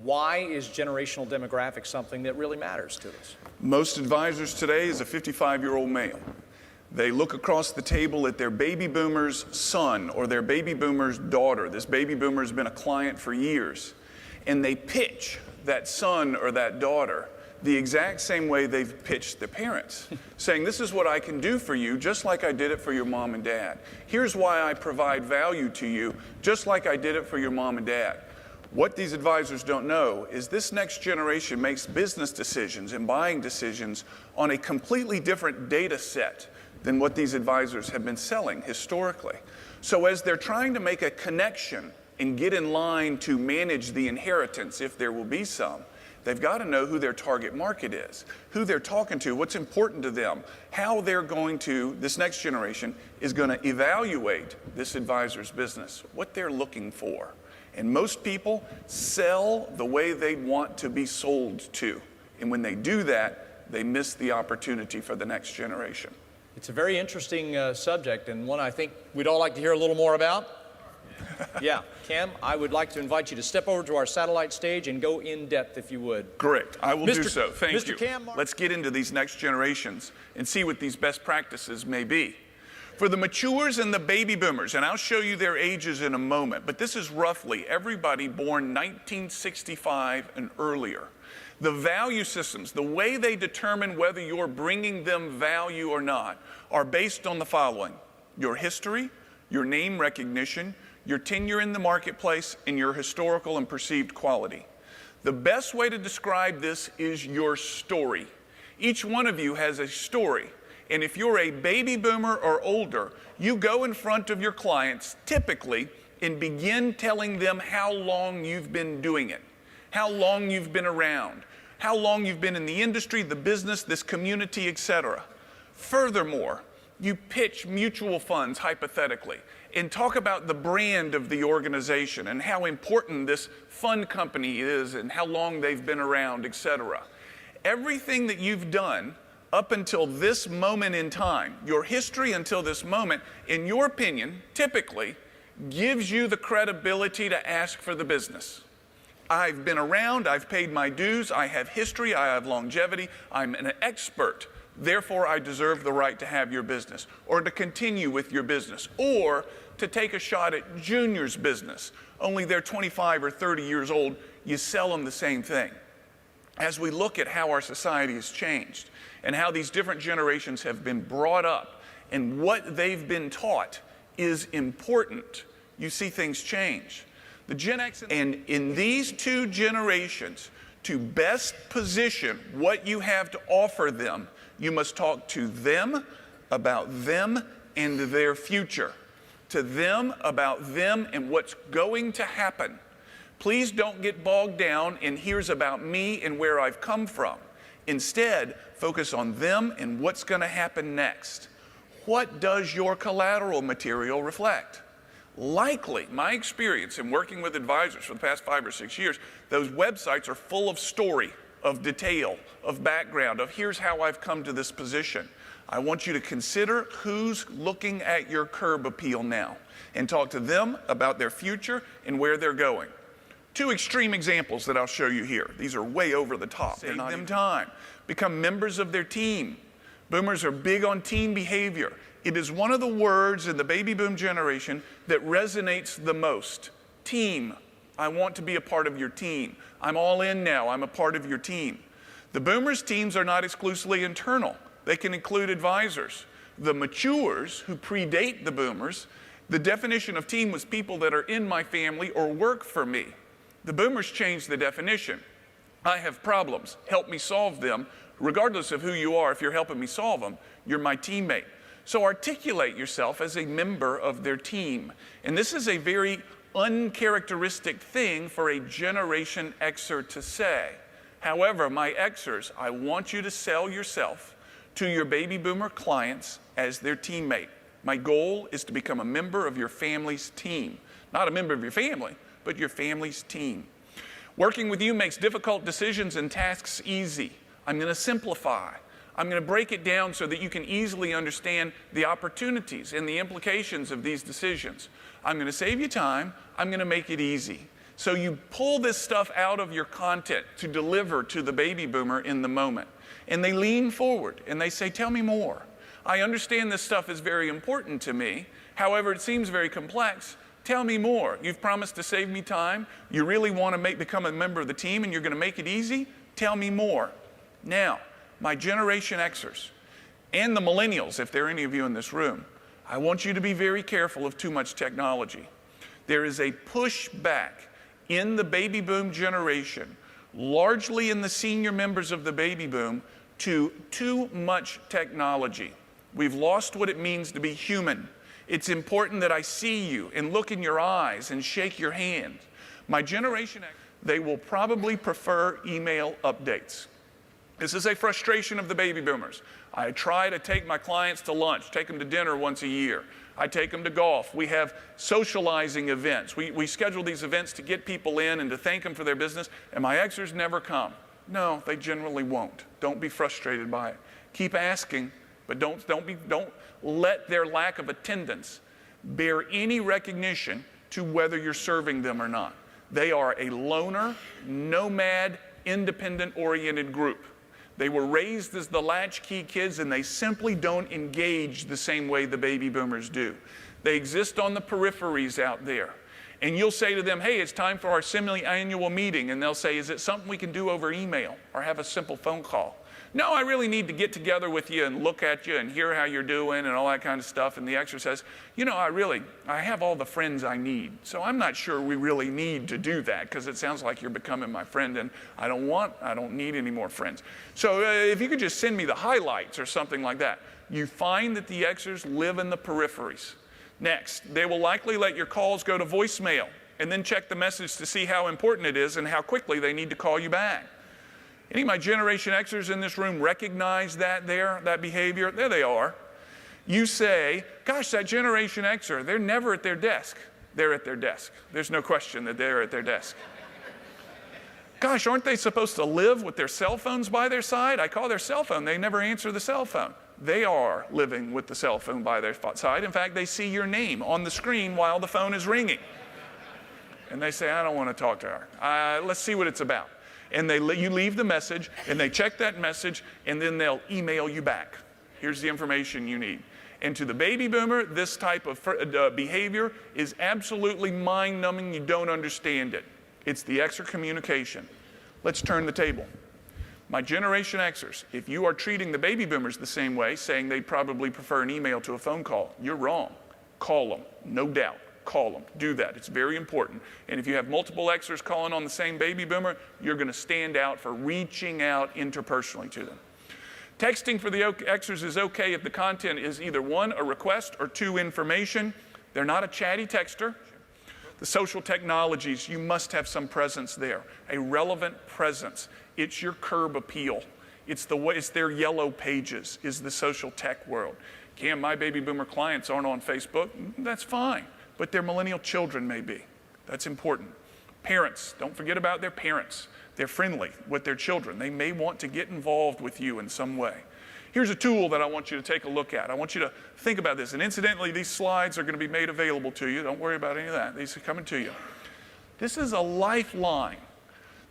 Why is generational demographics something that really matters to us? Most advisors today is a 55-year-old male. They look across the table at their baby boomer's son or their baby boomer's daughter. This baby boomer has been a client for years. And they pitch that son or that daughter the exact same way they've pitched their parents, saying, this is what I can do for you, just like I did it for your mom and dad. Here's why I provide value to you, just like I did it for your mom and dad. What these advisors don't know is this next generation makes business decisions and buying decisions on a completely different data set than what these advisors have been selling historically. So as they're trying to make a connection and get in line to manage the inheritance, if there will be some, they've got to know who their target market is, who they're talking to, what's important to them, how they're going to, this next generation is going to evaluate this advisor's business, what they're looking for. And most people sell the way they want to be sold to. And when they do that, they miss the opportunity for the next generation. It's a very interesting subject, and one I think we'd all like to hear a little more about. Yeah, Cam, I would like to invite you to step over to our satellite stage and go in depth, if you would. Correct. I will do so. Thank Mr. you. Cam, let's get into these next generations and see what these best practices may be. For the matures and the baby boomers, and I'll show you their ages in a moment, but this is roughly everybody born 1965 and earlier. The value systems, the way they determine whether you're bringing them value or not, are based on the following: your history, your name recognition, your tenure in the marketplace, and your historical and perceived quality. The best way to describe this is your story. Each one of you has a story. And if you're a baby boomer or older, you go in front of your clients typically and begin telling them how long you've been doing it, how long you've been around, how long you've been in the industry, the business, this community, etc. Furthermore, you pitch mutual funds hypothetically and talk about the brand of the organization and how important this fund company is and how long they've been around, etc. Everything that you've done up until this moment in time, your history until this moment, in your opinion, typically gives you the credibility to ask for the business. I've been around, I've paid my dues, I have history, I have longevity, I'm an expert, therefore I deserve the right to have your business, or to continue with your business, or to take a shot at Junior's business. Only they're 25 or 30 years old, you sell them the same thing. As we look at how our society has changed, and how these different generations have been brought up, and what they've been taught is important, you see things change. The Gen X, and in these two generations, to best position what you have to offer them, you must talk to them about them and their future, to them about them and what's going to happen. Please don't get bogged down in here's about me and where I've come from. Instead, focus on them and what's going to happen next. What does your collateral material reflect? Likely, my experience in working with advisors for the past 5 or 6 years, those websites are full of story, of detail, of background, of here's how I've come to this position. I want you to consider who's looking at your curb appeal now and talk to them about their future and where they're going. Two extreme examples that I'll show you here. These are way over the top. Save them time. Become members of their team. Boomers are big on team behavior. It is one of the words in the baby boom generation that resonates the most. Team. I want to be a part of your team. I'm all in now. I'm a part of your team. The boomers' teams are not exclusively internal. They can include advisors. The matures, who predate the boomers, the definition of team was people that are in my family or work for me. The boomers changed the definition. I have problems. Help me solve them. Regardless of who you are, if you're helping me solve them, you're my teammate. So articulate yourself as a member of their team. And this is a very uncharacteristic thing for a Generation Xer to say. However, my Xers, I want you to sell yourself to your baby boomer clients as their teammate. My goal is to become a member of your family's team. Not a member of your family, but your family's team. Working with you makes difficult decisions and tasks easy. I'm going to simplify. I'm going to break it down so that you can easily understand the opportunities and the implications of these decisions. I'm going to save you time. I'm going to make it easy. So you pull this stuff out of your content to deliver to the baby boomer in the moment. And they lean forward and they say, tell me more. I understand this stuff is very important to me. However, it seems very complex. Tell me more. You've promised to save me time. You really want to become a member of the team and you're going to make it easy? Tell me more. Now, my Generation Xers and the millennials, if there are any of you in this room, I want you to be very careful of too much technology. There is a pushback in the baby boom generation, largely in the senior members of the baby boom, to too much technology. We've lost what it means to be human. It's important that I see you and look in your eyes and shake your hand. My Generation X, they will probably prefer email updates. This is a frustration of the baby boomers. I try to take my clients to lunch, take them to dinner once a year. I take them to golf. We have socializing events. We schedule these events to get people in and to thank them for their business, and my Xers never come. No, they generally won't. Don't be frustrated by it. Keep asking, but don't let their lack of attendance bear any recognition to whether you're serving them or not. They are a loner, nomad, independent-oriented group. They were raised as the latchkey kids, and they simply don't engage the same way the baby boomers do. They exist on the peripheries out there. And you'll say to them, hey, it's time for our semi-annual meeting. And they'll say, is it something we can do over email or have a simple phone call? No, I really need to get together with you and look at you and hear how you're doing and all that kind of stuff. And the Xer says, you know, I have all the friends I need. So I'm not sure we really need to do that because it sounds like you're becoming my friend and I don't need any more friends. So if you could just send me the highlights or something like that. You find that the Xers live in the peripheries. Next, they will likely let your calls go to voicemail and then check the message to see how important it is and how quickly they need to call you back. Any of my Generation Xers in this room recognize that behavior? There they are. You say, gosh, that Generation Xer, they're never at their desk. They're at their desk. There's no question that they're at their desk. Gosh, aren't they supposed to live with their cell phones by their side? I call their cell phone. They never answer the cell phone. They are living with the cell phone by their side. In fact, they see your name on the screen while the phone is ringing. And they say, I don't want to talk to her. Let's see what it's about. And you leave the message, and they check that message, and then they'll email you back. Here's the information you need. And to the baby boomer, this type of behavior is absolutely mind-numbing. You don't understand it. It's the Xer communication. Let's turn the table. My Generation Xers, if you are treating the baby boomers the same way, saying they'd probably prefer an email to a phone call, you're wrong. Call them, no doubt. Call them. Do that. It's very important. And if you have multiple Xers calling on the same baby boomer, you're going to stand out for reaching out interpersonally to them. Texting for the Xers is okay if the content is either one, a request, or two, information. They're not a chatty texter. The social technologies, you must have some presence there, a relevant presence. It's your curb appeal. It's their yellow pages, is the social tech world. Cam, my baby boomer clients aren't on Facebook. That's fine. But their millennial children may be. That's important. Parents, don't forget about their parents. They're friendly with their children. They may want to get involved with you in some way. Here's a tool that I want you to take a look at. I want you to think about this. And incidentally, these slides are going to be made available to you. Don't worry about any of that. These are coming to you. This is a lifeline.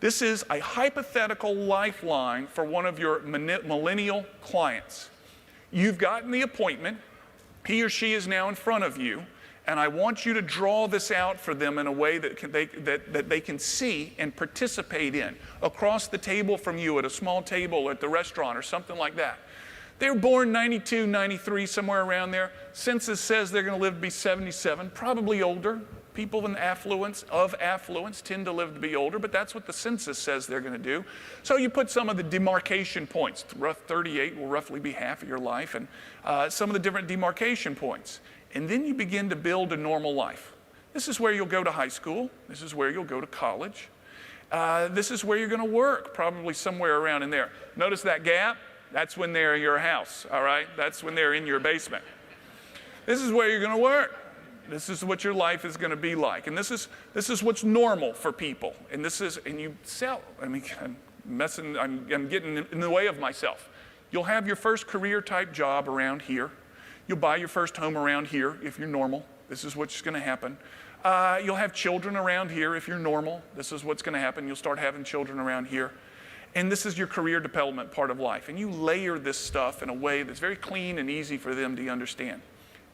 This is a hypothetical lifeline for one of your millennial clients. You've gotten the appointment. He or she is now in front of you. And I want you to draw this out for them in a way that they can see and participate in. Across the table from you at a small table at the restaurant or something like that. They were born 92, 93, somewhere around there. Census says they're going to live to be 77, probably older. People of affluence tend to live to be older, but that's what the census says they're going to do. So you put some of the demarcation points. 38 will roughly be half of your life, and some of the different demarcation points. And then you begin to build a normal life. This is where you'll go to high school. This is where you'll go to college. This is where you're going to work, probably somewhere around in there. Notice that gap? That's when they're in your house, all right? That's when they're in your basement. This is where you're going to work. This is what your life is going to be like. And this is what's normal for people. And you sell. I'm getting in the way of myself. You'll have your first career type job around here. You'll buy your first home around here if you're normal. This is what's going to happen. You'll have children around here if you're normal. This is what's going to happen. You'll start having children around here. And this is your career development part of life. And you layer this stuff in a way that's very clean and easy for them to understand.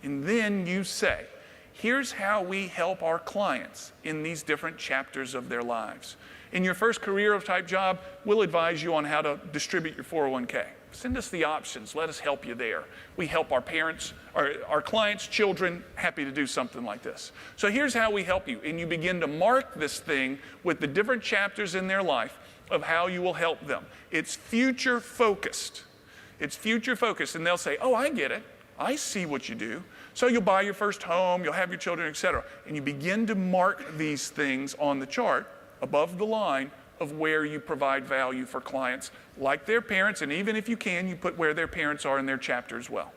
And then you say, here's how we help our clients in these different chapters of their lives. In your first career type job, we'll advise you on how to distribute your 401k. Send us the options. Let us help you there. We help our parents, our clients, children, happy to do something like this. So here's how we help you. And you begin to mark this thing with the different chapters in their life of how you will help them. It's future focused. It's future focused. And they'll say, oh, I get it. I see what you do. So you'll buy your first home, you'll have your children, etc. And you begin to mark these things on the chart above the line of where you provide value for clients like their parents, and even if you can, you put where their parents are in their chapter as well.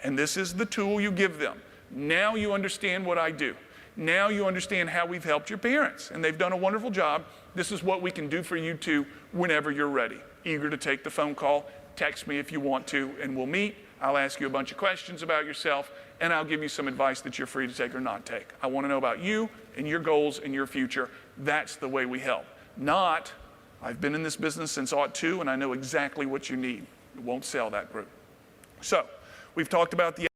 And this is the tool you give them. Now you understand what I do. Now you understand how we've helped your parents, and they've done a wonderful job. This is what we can do for you too whenever you're ready. Eager to take the phone call, text me if you want to, and we'll meet. I'll ask you a bunch of questions about yourself, and I'll give you some advice that you're free to take or not take. I want to know about you and your goals and your future. That's the way we help. Not, I've been in this business since '02 and I know exactly what you need. It won't sell that group. So, we've talked about the